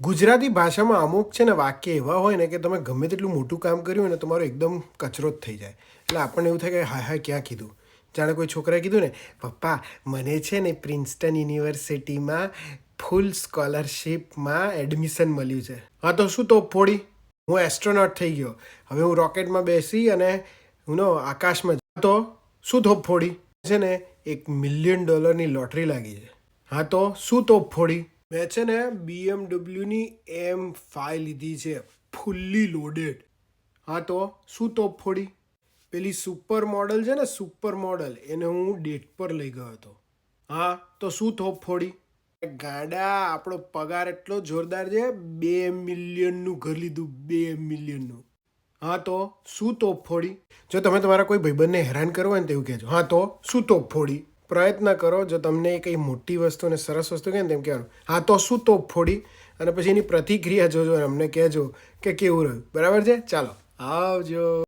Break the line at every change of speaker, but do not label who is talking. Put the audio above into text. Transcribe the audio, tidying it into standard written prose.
ગુજરાતી ભાષામાં અમુક છે ને વાક્ય એવા હોય ને કે તમે ગમે તેટલું મોટું કામ કર્યું હોય ને તમારો એકદમ કચરો જ થઈ જાય. એટલે આપણને એવું થાય કે હાય હાય ક્યાં કીધું. જાણે કોઈ છોકરાએ કીધું ને, પપ્પા મને છે ને પ્રિન્સ્ટન યુનિવર્સિટીમાં ફૂલ સ્કોલરશિપમાં એડમિશન મળ્યું છે. હા તો શું તો ફોડી, હું એસ્ટ્રોનોટ થઈ ગયો, હવે હું રોકેટમાં બેસી અને આકાશમાં તો શું તોપ ફોડી છે ને $1 મિલિયન લોટરી લાગી છે. હા તો શું તોપ ફોડી, મેં છે ને BMW M5 લીધી છે, ફુલ્લી લોડેડ. હા તો શું તોપ ફોડી, પેલી સુપર મોડલ છે ને સુપર મોડલ, એને હું ડેટ પર લઈ ગયો હતો. હા તો શું તોપ ફોડી, ગાડા આપણો પગાર એટલો જોરદાર છે, 2 મિલિયનનું ઘર લીધું, 2 મિલિયનનું. હા તો શું તોપ ફોડી. જો તમે તમારા કોઈ ભાઈબંધને હેરાન કરો હોય ને તેવું કહેજો. હા તો શું તોપ ફોડી, પ્રયત્ન કરો. જો તમને કંઈ મોટી વસ્તુ અને સરસ વસ્તુ કહે ને તેમ કહેવાનું હા તો શું તોપ ફોડી, અને પછી એની પ્રતિક્રિયા જોજો અને અમને કહેજો કે કેવું રહ્યું. બરાબર છે, ચાલો આવજો.